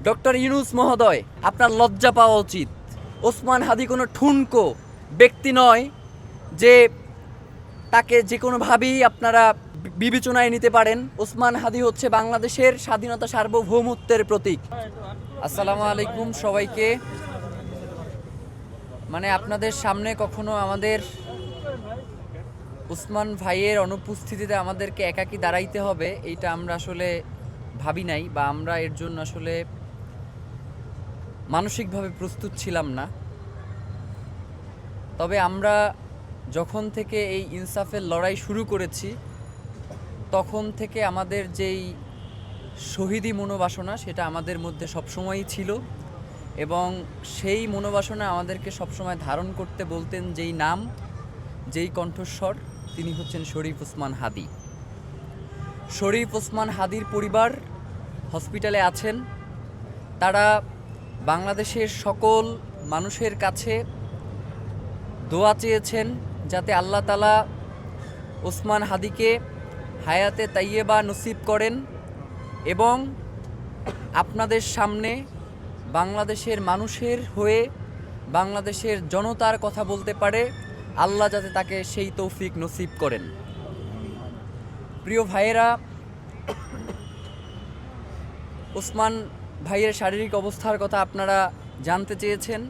Doctor Yunus মহোদয়, আপনার লজ্জা পাওয়া উচিত। ওসমান হাদি কোনো ঠুনকো ব্যক্তি নয় যে তাকে যে কোনোভাবেই আপনারা বিবেচনায় নিতে পারেন। ওসমান হাদি হচ্ছে বাংলাদেশের স্বাধীনতা সার্বভৌমত্বের প্রতীক। আসসালামু আলাইকুম সবাইকে। আপনাদের সামনে কখনো আমাদের ওসমান ভাইয়ের অনুপস্থিতিতে আমাদেরকে একাকী দাঁড়াইতে হবে, এইটা আমরা আসলে ভাবি নাই, বা আমরা এর জন্য আসলে মানসিকভাবে প্রস্তুত ছিলাম না। তবে আমরা যখন থেকে এই ইনসাফের লড়াই শুরু করেছি তখন থেকে আমাদের যেই শহীদি মনোবাসনা সেটা আমাদের মধ্যে সবসময়ই ছিল, এবং সেই মনোবাসনা আমাদেরকে সবসময় ধারণ করতে বলতেন যেই নাম, যেই কণ্ঠস্বর, তিনি হচ্ছেন শরীফ ওসমান হাদি। শরীফ ওসমান হাদির পরিবার হসপিটালে আছেন। তারা বাংলাদেশের সকল মানুষের কাছে দোয়া চেয়েছেন যাতে আল্লাহ তাআলা ওসমান হাদিকে হায়াতে তাইয়েবা নসিব করেন, এবং আপনাদের সামনে বাংলাদেশের মানুষের হয়ে বাংলাদেশের জনতার কথা বলতে পারে, আল্লাহ যাতে তাকে সেই তৌফিক নসিব করেন। প্রিয় ভাইয়েরা, ওসমান ভাইয়ের শারীরিক অবস্থার কথা আপনারা জানতে চেয়েছেন।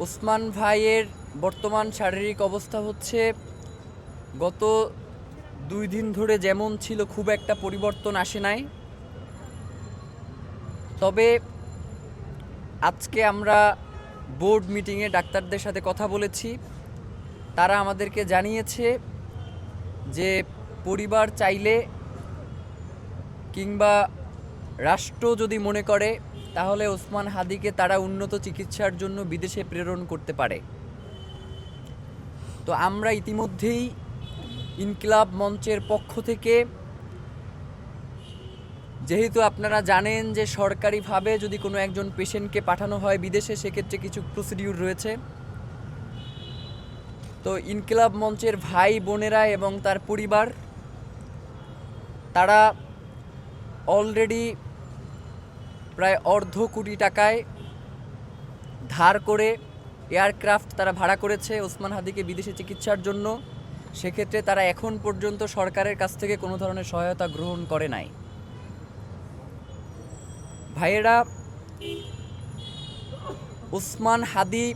ওসমান ভাইয়ের বর্তমান শারীরিক অবস্থা হচ্ছে গত 2 দিন ধরে যেমন ছিল খুব একটা পরিবর্তন আসে নাই। তবে আজকে আমরা বোর্ড মিটিংয়ে ডাক্তারদের সাথে কথা বলেছি। তারা আমাদেরকে জানিয়েছে যে পরিবার চাইলে কিংবা রাষ্ট্র যদি মনে করে তাহলে ওসমান হাদিকে তারা উন্নত চিকিৎসার জন্য বিদেশে প্রেরণ করতে পারে। তো আমরা ইতিমধ্যেই ইনকিলাব মঞ্চের পক্ষ থেকে, যেহেতু আপনারা জানেন যে সরকারিভাবে যদি কোনো একজন পেশেন্টকে পাঠানো হয় বিদেশে, সেক্ষেত্রে কিছু প্রসিডিউর রয়েছে। তো ইনকিলাব মঞ্চের ভাই বোনেরা এবং তার পরিবার তারা অলরেডি প্রায় 1.5 কোটি টাকায় ধার করে এয়ারক্রাফট তারা ভাড়া করেছে ওসমান হাদিকে বিদেশে চিকিৎসার জন্য। সেক্ষেত্রে তারা এখন পর্যন্ত সরকারের কাছ থেকে কোনো ধরনের সহায়তা গ্রহণ করে নাই। ভাইয়েরা, ওসমান হাদি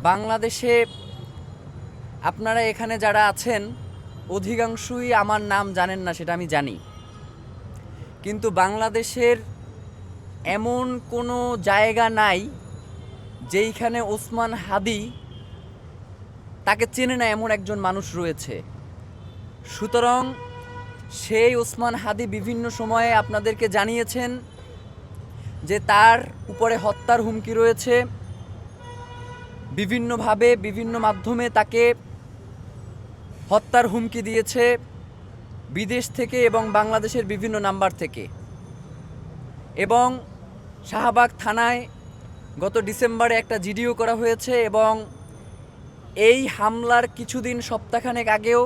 বাংলাদেশে, আপনারা এখানে যারা আছেন অধিকাংশই আমার নাম জানেন না, সেটা আমি জানি, কিন্তু বাংলাদেশের এমন কোনো জায়গা নাই যেইখানে ওসমান হাদি তাকে চেনে না এমন একজন মানুষ রয়েছে। সুতরাং সেই ওসমান হাদি বিভিন্ন সময়ে আপনাদেরকে জানিয়েছেন যে তার উপরে হত্যার হুমকি রয়েছে। বিভিন্নভাবে বিভিন্ন মাধ্যমে তাকে হত্যার হুমকি দিয়েছে বিদেশ থেকে এবং বাংলাদেশের বিভিন্ন নাম্বার থেকে। এবং শাহবাগ থানায় গত ডিসেম্বরে একটা জিডিও করা হয়েছে, এবং এই হামলার কিছুদিন সপ্তাহখানেক আগেও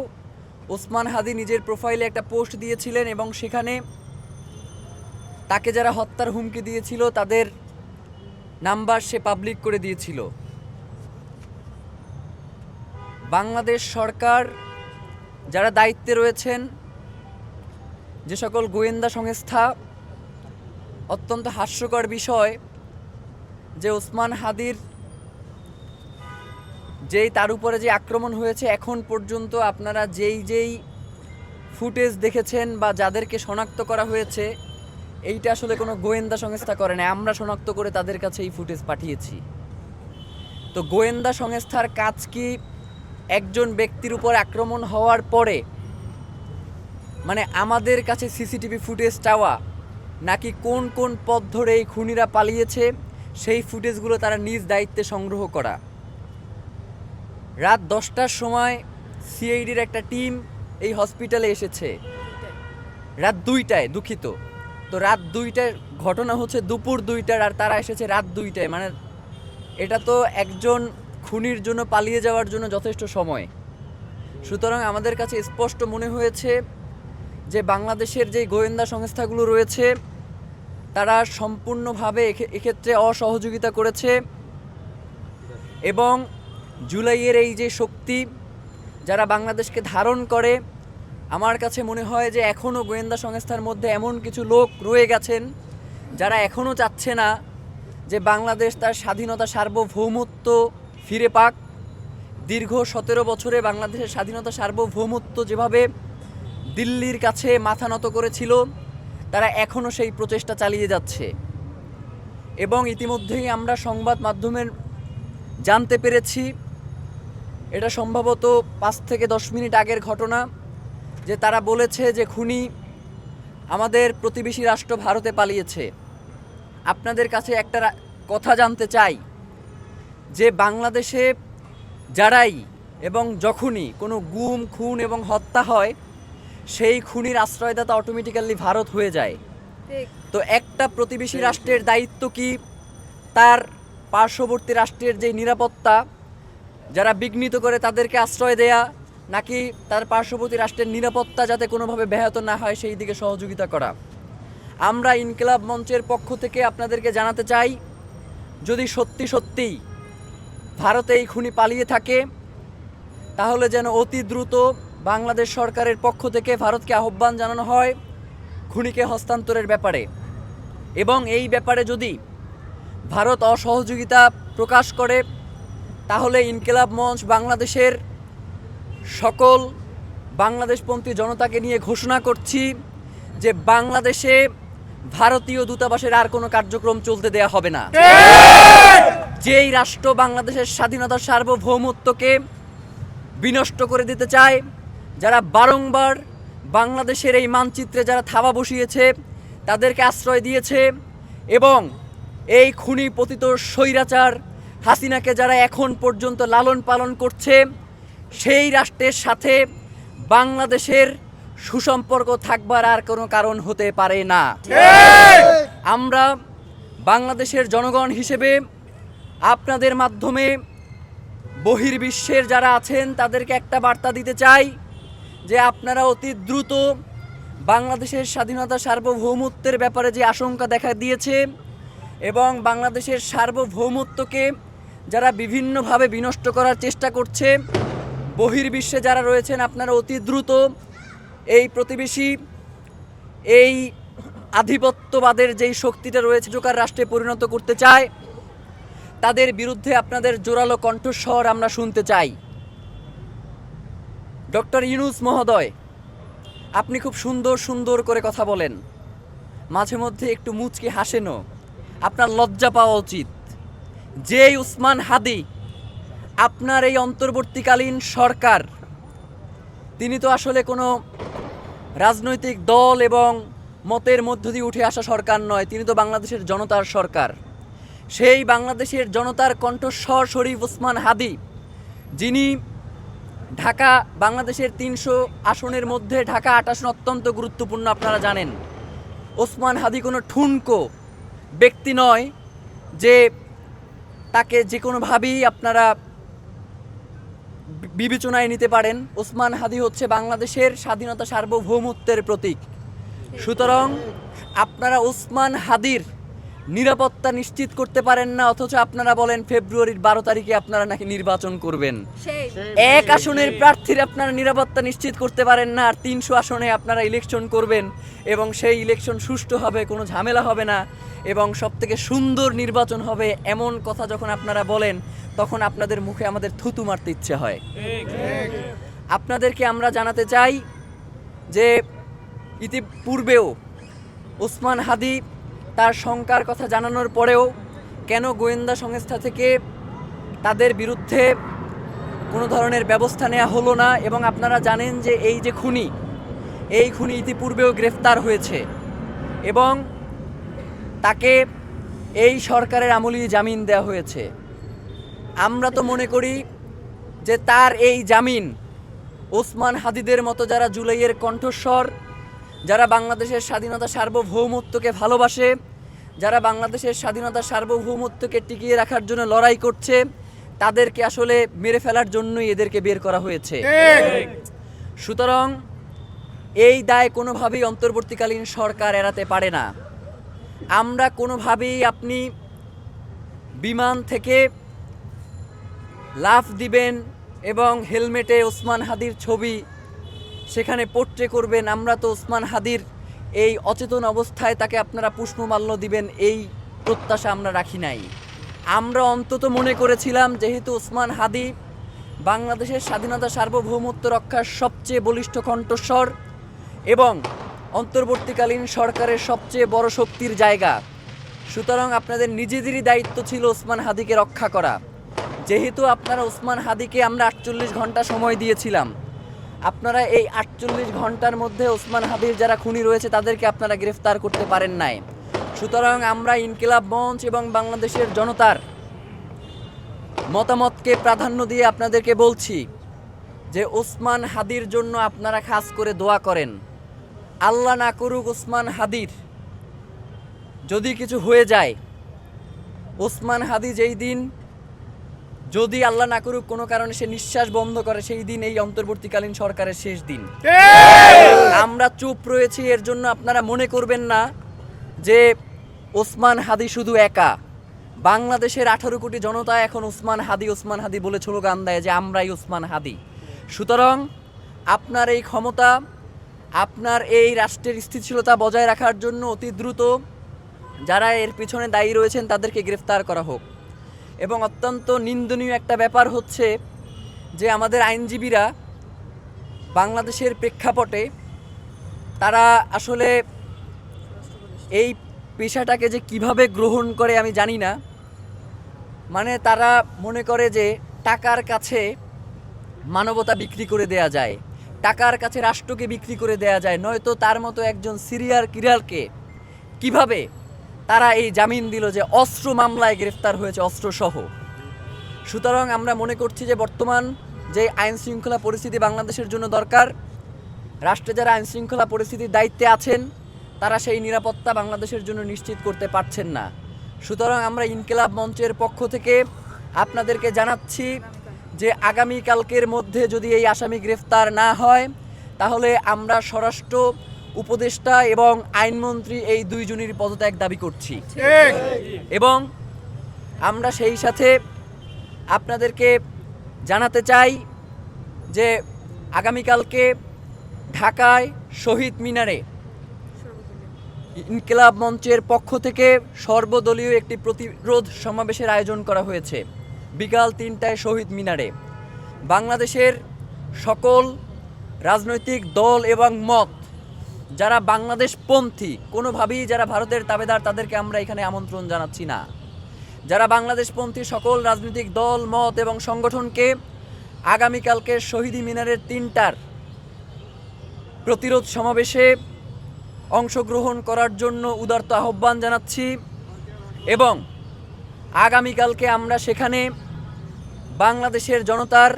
ওসমান হাদি নিজের প্রোফাইলে একটা পোস্ট দিয়েছিলেন, এবং সেখানে তাকে যারা হত্যার হুমকি দিয়েছিল তাদের নাম্বার সে পাবলিক করে দিয়েছিল। বাংলাদেশ সরকার যারা দায়িত্বে রয়েছেন, যে সকল গোয়েন্দা সংস্থা, অত্যন্ত হাস্যকর বিষয় যে ওসমান হাদির তার উপরে যে আক্রমণ হয়েছে, এখন পর্যন্ত আপনারা যেই ফুটেজ দেখেছেন বা যাদেরকে শনাক্ত করা হয়েছে, এইটা আসলে কোনো গোয়েন্দা সংস্থা করে না, আমরা শনাক্ত করে তাদের কাছে এই ফুটেজ পাঠিয়েছি। তো গোয়েন্দা সংস্থার কাজ কি একজন ব্যক্তির উপর আক্রমণ হওয়ার পরে আমাদের কাছে সিসিটিভি ফুটেজ চাওয়া, নাকি কোন কোন পথ ধরে এই খুনিরা পালিয়েছে সেই ফুটেজগুলো তারা নিজ দায়িত্বে সংগ্রহ করা? রাত 10টার সময় সিআইডির একটা টিম এই হসপিটালে এসেছে, রাত 2টায়, দুঃখিত। তো রাত 2টায় ঘটনা হচ্ছে দুপুর 2টার, আর তারা এসেছে রাত 2টায়। এটা তো একজন খুনির জন্য পালিয়ে যাওয়ার জন্য যথেষ্ট সময়। সুতরাং আমাদের কাছে স্পষ্ট মনে হয়েছে যে বাংলাদেশের যে গোয়েন্দা সংস্থাগুলো রয়েছে তারা সম্পূর্ণভাবে এক্ষেত্রে অসহযোগিতা করেছে এবং জুলাইয়ের এই যে শক্তি যারা বাংলাদেশকে ধারণ করে, আমার কাছে মনে হয় যে এখনও গোয়েন্দা সংস্থার মধ্যে এমন কিছু লোক রয়ে গেছেন যারা এখনও চাচ্ছে না যে বাংলাদেশ তার স্বাধীনতা সার্বভৌমত্ব ফিরে পাক। দীর্ঘ 17 বছরে বাংলাদেশের স্বাধীনতা সার্বভৌমত্ব যেভাবে দিল্লির কাছে মাথা নত করেছিল, তারা এখনও সেই প্রচেষ্টা চালিয়ে যাচ্ছে। এবং ইতিমধ্যেই আমরা সংবাদ মাধ্যমের জানতে পেরেছি, এটা সম্ভবত 5 থেকে 10 মিনিট আগের ঘটনা, যে তারা বলেছে যে খুনি আমাদের প্রতিবেশী রাষ্ট্র ভারতে পালিয়েছে। আপনাদের কাছে একটা কথা জানতে চাই যে বাংলাদেশে যারাই এবং যখনই কোনো গুম, খুন এবং হত্যা হয়, সেই খুনির আশ্রয়দাতা অটোমেটিক্যালি ভারত হয়ে যায়। তো একটা প্রতিবেশী রাষ্ট্রের দায়িত্ব কি তার পার্শ্ববর্তী রাষ্ট্রের যে নিরাপত্তা যারা বিঘ্নিত করে তাদেরকে আশ্রয় দেয়া, নাকি তার পার্শ্ববর্তী রাষ্ট্রের নিরাপত্তা যাতে কোনোভাবে ব্যাহত না হয় সেই দিকে সহযোগিতা করা? আমরা ইনকিলাব মঞ্চের পক্ষ থেকে আপনাদেরকে জানাতে চাই, যদি সত্যি সত্যিই ভারতে এই খুনি পালিয়ে থাকে তাহলে যেন অতি দ্রুত বাংলাদেশ সরকারের পক্ষ থেকে ভারতকে আহ্বান জানানো হয় খুনিকে হস্তান্তরের ব্যাপারে। এবং এই ব্যাপারে যদি ভারত অসহযোগিতা প্রকাশ করে তাহলে ইনকিলাব মঞ্চ বাংলাদেশের সকল বাংলাদেশপন্থী জনতাকে নিয়ে ঘোষণা করছি যে বাংলাদেশে ভারতীয় দূতাবাসের আর কোনো কার্যক্রম চলতে দেয়া হবে না। যেই রাষ্ট্র বাংলাদেশের স্বাধীনতার সার্বভৌমত্বকে বিনষ্ট করে দিতে চায়, যারা বারংবার বাংলাদেশের এই মানচিত্রে যারা থাবা বসিয়েছে তাদেরকে আশ্রয় দিয়েছে এবং এই খুনি পতিত স্বৈরাচার হাসিনাকে যারা এখন পর্যন্ত লালন পালন করছে, সেই রাষ্ট্রের সাথে বাংলাদেশের সুসম্পর্ক থাকবার আর কোনো কারণ হতে পারে না। আমরা বাংলাদেশের জনগণ হিসেবে আপনাদের মাধ্যমে বহির্বিশ্বের যারা আছেন তাদেরকে একটা বার্তা দিতে চাই যে আপনারা অতি দ্রুত বাংলাদেশের স্বাধীনতা সার্বভৌমত্বের ব্যাপারে যে আশঙ্কা দেখা দিয়েছে এবং বাংলাদেশের সার্বভৌমত্বকে যারা বিভিন্নভাবে বিনষ্ট করার চেষ্টা করছে, বহির্বিশ্বে যারা রয়েছেন, আপনারা অতি দ্রুত এই প্রতিবেশী এই আধিপত্যবাদের যেই শক্তিটা রয়েছে জোকার রাষ্ট্রে পরিণত করতে চায়, তাদের বিরুদ্ধে আপনাদের জোরালো কণ্ঠস্বর আমরা শুনতে চাই। ডক্টর ইউনূস মহোদয়, আপনি খুব সুন্দর সুন্দর করে কথা বলেন, মাঝে মধ্যে একটু মুচকি হাসেনও, আপনার লজ্জা পাওয়া উচিত। যেই উসমান হাদি আপনার এই অন্তর্বর্তীকালীন সরকার, তিনি তো আসলে কোনো রাজনৈতিক দল এবং মতের মধ্য দিয়ে উঠে আসা সরকার নয়, তিনি তো বাংলাদেশের জনতার সরকার। সেই বাংলাদেশের জনতার কণ্ঠস্বর শরীফ উসমান হাদি, যিনি ঢাকা বাংলাদেশের 300 আসনের মধ্যে ঢাকা 8 আসন অত্যন্ত গুরুত্বপূর্ণ, আপনারা জানেন। ওসমান হাদি কোনো ঠুনকো ব্যক্তি নয় যে তাকে যে কোনোভাবেই আপনারা বিবেচনায় নিতে পারেন। ওসমান হাদি হচ্ছে বাংলাদেশের স্বাধীনতা সার্বভৌমত্বের প্রতীক। সুতরাং আপনারা ওসমান হাদির নিরাপত্তা নিশ্চিত করতে পারেন না, অথচ আপনারা বলেন ফেব্রুয়ারির 12 তারিখে আপনারা নাকি নির্বাচন করবেন। এক আসনের প্রার্থীর আপনারা নিরাপত্তা নিশ্চিত করতে পারেন না, আর 300 আসনে আপনারা ইলেকশন করবেন এবং সেই ইলেকশন সুষ্ঠু হবে, কোনো ঝামেলা হবে না এবং সবথেকে সুন্দর নির্বাচন হবে, এমন কথা যখন আপনারা বলেন তখন আপনাদের মুখে আমাদের থুতু মারতে ইচ্ছে হয়। আপনাদেরকে আমরা জানাতে চাই যে ইতিপূর্বেও ওসমান হাদি তার শঙ্কার কথা জানানোর পরেও কেন গোয়েন্দা সংস্থা থেকে তাদের বিরুদ্ধে কোনো ধরনের ব্যবস্থা নেওয়া হলো না। এবং আপনারা জানেন যে এই যে খুনি, এই খুনি ইতিপূর্বেও গ্রেফতার হয়েছে এবং তাকে এই সরকারের আমলে জামিন দেওয়া হয়েছে। আমরা তো মনে করি যে তার এই জামিন ওসমান হাদিদের মতো যারা জুলাইয়ের কণ্ঠস্বর, যারা বাংলাদেশের স্বাধীনতা সার্বভৌমত্বকে ভালোবাসে, যারা বাংলাদেশের স্বাধীনতা সার্বভৌমত্বকে টিকিয়ে রাখার জন্য লড়াই করছে, তাদেরকে আসলে মেরে ফেলার জন্যই এদেরকে বের করা হয়েছে। সুতরাং এই দায় কোনোভাবেই অন্তর্বর্তীকালীন সরকার এড়াতে পারে না। আমরা কোনোভাবেই আপনি বিমান থেকে লাফ দিবেন এবং হেলমেটে ওসমান হাদির ছবি সেখানে পোট্রে করবেন, আমরা তো ওসমান হাদির এই অচেতন অবস্থায় তাকে আপনারা পুষ্পমাল্য দিবেন এই প্রত্যাশা আমরা রাখি নাই। আমরা অন্তত মনে করেছিলাম যেহেতু ওসমান হাদি বাংলাদেশের স্বাধীনতা সার্বভৌমত্ব রক্ষার সবচেয়ে বলিষ্ঠ কণ্ঠস্বর এবং অন্তর্বর্তীকালীন সরকারের সবচেয়ে বড় শক্তির জায়গা, সুতরাং আপনাদের নিজেদেরই দায়িত্ব ছিল ওসমান হাদিকে রক্ষা করা। যেহেতু আপনারা ওসমান হাদিকে আমরা 48 ঘন্টা সময় দিয়েছিলাম, আপনারা এই 48 ঘন্টার মধ্যে ওসমান হাদির যারা খুনি রয়েছে তাদেরকে আপনারা গ্রেফতার করতে পারেন নাই। সুতরাং আমরা ইনকিলাব মঞ্চ এবং বাংলাদেশের জনতার মতামতকে প্রাধান্য দিয়ে আপনাদেরকে বলছি যে ওসমান হাদির জন্য আপনারা খাস করে দোয়া করেন। আল্লাহ না করুক ওসমান হাদির যদি কিছু হয়ে যায়, ওসমান হাদি যেই দিন যদি আল্লাহ না করুক কোনো কারণে সে নিঃশ্বাস বন্ধ করে, সেই দিন এই অন্তর্বর্তীকালীন সরকারের শেষ দিন। আমরা চুপ রয়েছি এর জন্য আপনারা মনে করবেন না যে ওসমান হাদি শুধু একা। বাংলাদেশের 18 কোটি জনতা এখন ওসমান হাদি বলে স্লোগান দেয় যে আমরাই ওসমান হাদি। সুতরাং আপনার এই ক্ষমতা, আপনার এই রাষ্ট্রের স্থিতিশীলতা বজায় রাখার জন্য অতি দ্রুত যারা এর পিছনে দায়ী রয়েছেন তাদেরকে গ্রেফতার করা হোক। এবং অত্যন্ত নিন্দনীয় একটা ব্যাপার হচ্ছে যে আমাদের আইনজীবীরা বাংলাদেশের প্রেক্ষাপটে তারা আসলে এই পেশাটাকে যে কিভাবে গ্রহণ করে আমি জানি না। মানে তারা মনে করে যে টাকার কাছে মানবতা বিক্রি করে দেয়া যায়, টাকার কাছে রাষ্ট্রকে বিক্রি করে দেয়া যায়, নয়তো তার মতো একজন সিরিয়াল কিলারকে কিভাবে তারা এই জামিন দিল যে অস্ত্র মামলায় গ্রেফতার হয়েছে অস্ত্রসহ। সুতরাং আমরা মনে করছি যে বর্তমান যে আইন শৃঙ্খলা পরিস্থিতি বাংলাদেশের জন্য দরকার, রাষ্ট্রে যারা আইন শৃঙ্খলা পরিস্থিতির দায়িত্বে আছেন তারা সেই নিরাপত্তা বাংলাদেশের জন্য নিশ্চিত করতে পারছেন না। সুতরাং আমরা ইনকিলাব মঞ্চের পক্ষ থেকে আপনাদেরকে জানাচ্ছি যে আগামীকালকের মধ্যে যদি এই আসামি গ্রেফতার না হয় তাহলে আমরা স্বরাষ্ট্র উপদেষ্টা এবং আইনমন্ত্রী এই দুইজনেরই পদত্যাগ দাবি করছি। এবং আমরা সেই সাথে আপনাদেরকে জানাতে চাই যে আগামীকালকে ঢাকায় শহীদ মিনারে ইনকিলাব মঞ্চের পক্ষ থেকে সর্বদলীয় একটি প্রতিরোধ সমাবেশের আয়োজন করা হয়েছে বিকাল 3টায় শহীদ মিনারে। বাংলাদেশের সকল রাজনৈতিক দল এবং মত যারা বাংলাদেশপন্থী, কোনোভাবেই যারা ভারতের তাবেদার তাদেরকে আমরা এখানে আমন্ত্রণ জানাচ্ছি না। যারা বাংলাদেশপন্থী সকল রাজনৈতিক দল মত এবং সংগঠনকে আগামীকালকে শহীদ মিনারের 3টার প্রতিরোধ সমাবেশে অংশগ্রহণ করার জন্য উদারত আহ্বান জানাচ্ছি। এবং আগামীকালকে আমরা সেখানে বাংলাদেশের জনতার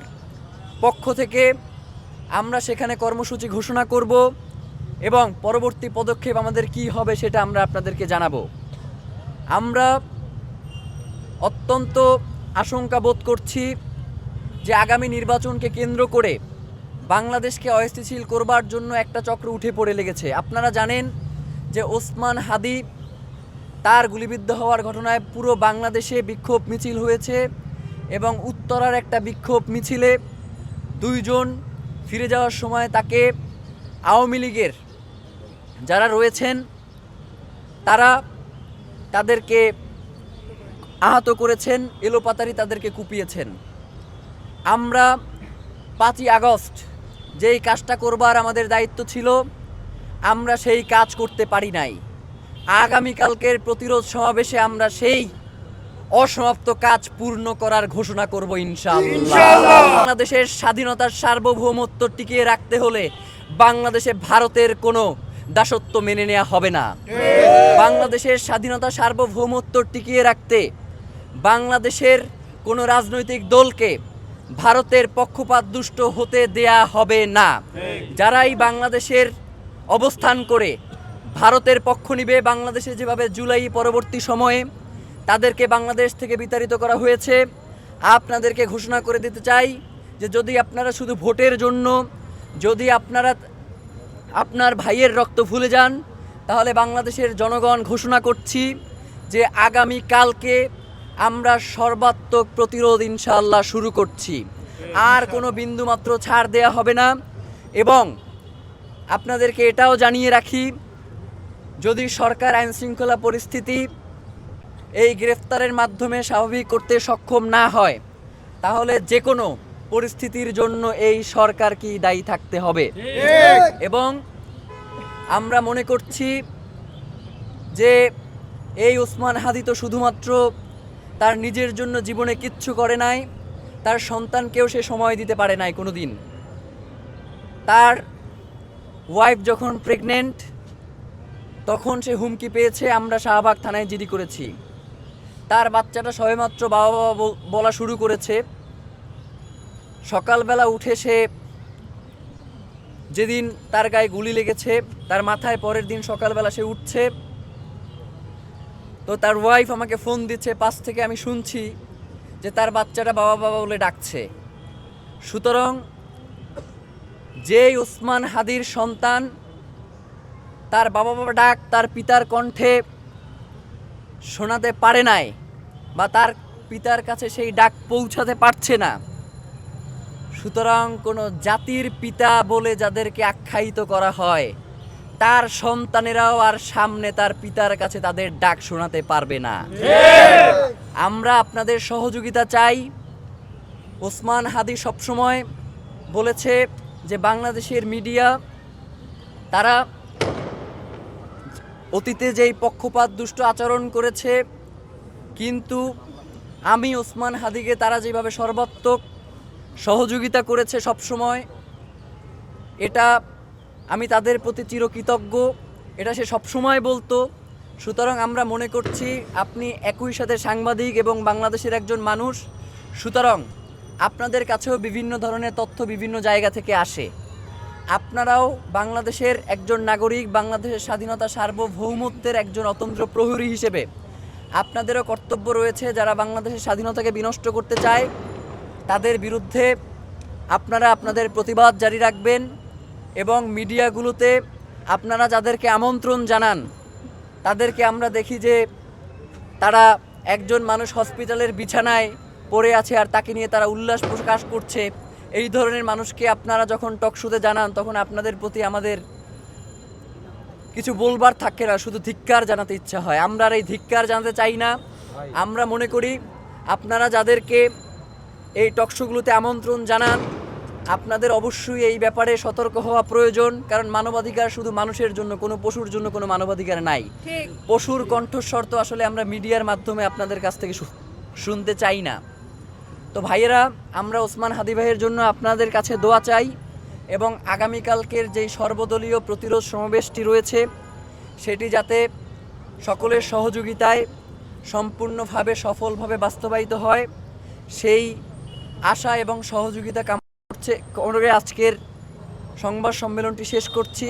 পক্ষ থেকে আমরা সেখানে কর্মসূচি ঘোষণা করব এবং পরবর্তী পদক্ষেপ আমাদের কি হবে সেটা আমরা আপনাদেরকে জানাবো। আমরা অত্যন্ত আশঙ্কা বোধ করছি যে আগামী নির্বাচনকে কেন্দ্র করে বাংলাদেশকে অস্থিতিশীল করবার জন্য একটা চক্র উঠে পড়ে লেগেছে। আপনারা জানেন যে ওসমান হাদি তার গুলিবিদ্ধ হওয়ার ঘটনায় পুরো বাংলাদেশে বিক্ষোভ মিছিল হয়েছে এবং উত্তরার একটা বিক্ষোভ মিছিলে 2 জন ফিরে যাওয়ার সময় তাকে আওয়ামী লীগের যারা রয়েছেন তারা তাদেরকে আহত করেছেন, এলোপাতাড়ি তাদেরকে কুপিয়েছেন। আমরা 5ই আগস্ট যেই কাজটা করবার আমাদের দায়িত্ব ছিল আমরা সেই কাজ করতে পারি নাই। আগামীকালকের প্রতিরোধ সমাবেশে আমরা সেই অসমাপ্ত কাজ পূর্ণ করার ঘোষণা করব ইনশাআল্লাহ। বাংলাদেশের স্বাধীনতার সার্বভৌমত্ব টিকিয়ে রাখতে হলে বাংলাদেশে ভারতের কোনো দাসত্ব মেনে নেওয়া হবে না। বাংলাদেশের স্বাধীনতা সার্বভৌমত্ব টিকিয়ে রাখতে বাংলাদেশের কোনো রাজনৈতিক দলকে ভারতের পক্ষপাত দুষ্ট হতে দেয়া হবে না। যারাই বাংলাদেশের অবস্থান করে ভারতের পক্ষ নিবে, বাংলাদেশে যেভাবে জুলাই পরবর্তী সময়ে তাদেরকে বাংলাদেশ থেকে বিতাড়িত করা হয়েছে, আপনাদেরকে ঘোষণা করে দিতে চাই যে যদি আপনারা শুধু ভোটের জন্য যদি আপনারা আপনার ভাইয়ের রক্ত ভুলে যান, তাহলে বাংলাদেশের জনগণ ঘোষণা করছি যে আগামী কালকে আমরা সর্বাত্মক প্রতিরোধ ইনশাআল্লাহ শুরু করছি। আর কোনো বিন্দুমাত্র ছাড় দেয়া হবে না। এবং আপনাদেরকে এটাও জানিয়ে রাখি, যদি সরকার আইনশৃঙ্খলা পরিস্থিতি এই গ্রেফতারের মাধ্যমে স্বাভাবিক করতে সক্ষম না হয়, তাহলে যে কোনো পরিস্থিতির জন্য এই সরকারকেই দায়ী থাকতে হবে। এবং আমরা মনে করছি যে এই ওসমান হাদি তো শুধুমাত্র তার নিজের জন্য জীবনে কিচ্ছু করে নাই, তার সন্তানকেও সে সময় দিতে পারে নাই কোনো দিন। তার ওয়াইফ যখন প্রেগনেন্ট তখন সে হুমকি পেয়েছে, আমরা শাহবাগ থানায় জিডি করেছি। তার বাচ্চাটা সবেমাত্র বাবা বাবা বলা শুরু করেছে। সকালবেলা উঠে সে যেদিন তার গায়ে গুলি লেগেছে তার মাথায় পরের দিন সকালবেলা সে উঠছে, তো তার ওয়াইফ আমাকে ফোন দিচ্ছে, পাশ থেকে আমি শুনছি যে তার বাচ্চাটা বাবা বাবা বলে ডাকছে। সুতরাং যেই ওসমান হাদির সন্তান তার বাবা বাবা ডাক তার পিতার কণ্ঠে শোনাতে পারে নাই, বা তার পিতার কাছে সেই ডাক পৌঁছাতে পারছে না, সুতরাং কোনো জাতির পিতা বলে যাদেরকে আখ্যায়িত করা হয়, তার সন্তানেরাও আর সামনে তার পিতার কাছে তাদের ডাক শোনাতে পারবে না। আমরা আপনাদের সহযোগিতা চাই। ওসমান হাদি সবসময় বলেছে যে বাংলাদেশের মিডিয়া তারা অতীতে যেই পক্ষপাত দুষ্ট আচরণ করেছে, কিন্তু আমি ওসমান হাদিকে তারা যেভাবে সর্বাত্মক সহযোগিতা করেছে সবসময়, এটা আমি তাদের প্রতি চিরকৃতজ্ঞ, এটা সে সবসময় বলতো। সুতরাং আমরা মনে করছি আপনি একই সাথে সাংবাদিক এবং বাংলাদেশের একজন মানুষ, সুতরাং আপনাদের কাছেও বিভিন্ন ধরনের তথ্য বিভিন্ন জায়গা থেকে আসে। আপনারাও বাংলাদেশের একজন নাগরিক, বাংলাদেশের স্বাধীনতা সার্বভৌমত্বের একজন অতন্ত্র প্রহরী হিসেবে আপনাদেরও কর্তব্য রয়েছে। যারা বাংলাদেশের স্বাধীনতাকে বিনষ্ট করতে চায় তাদের বিরুদ্ধে আপনারা আপনাদের প্রতিবাদ জারি রাখবেন। এবং মিডিয়াগুলোতে আপনারা যাদেরকে আমন্ত্রণ জানান তাদেরকে আমরা দেখি যে তারা একজন মানুষ হসপিটালের বিছানায় পড়ে আছে আর তাকে নিয়ে তারা উল্লাস প্রকাশ করছে। এই ধরনের মানুষকে আপনারা যখন টকশোতে জানান তখন আপনাদের প্রতি আমাদের কিছু বলবার থাকে না, শুধু ধিক্কার জানাতে ইচ্ছা হয়। আমরা আর এই ধিক্কার জানাতে চাই না। আমরা মনে করি আপনারা যাদেরকে এই টকশোগুলোতে আমন্ত্রণ জানান আপনাদের অবশ্যই এই ব্যাপারে সতর্ক হওয়া প্রয়োজন, কারণ মানবাধিকার শুধু মানুষের জন্য, কোনো পশুর জন্য কোনো মানবাধিকার নাই। পশুর কণ্ঠস্বর তো আসলে আমরা মিডিয়ার মাধ্যমে আপনাদের কাছ থেকে শুনতে চাই না। তো ভাইয়েরা, আমরা ওসমান হাদি ভাইয়ের জন্য আপনাদের কাছে দোয়া চাই এবং আগামীকালকের যেই সর্বদলীয় প্রতিরোধ সমাবেশটি রয়েছে সেটি যাতে সকলের সহযোগিতায় সম্পূর্ণভাবে সফলভাবে বাস্তবায়িত হয় সেই আশা এবং সহযোগিতা কামনা করছে আজকের সংবাদ সম্মেলনটি শেষ করছি।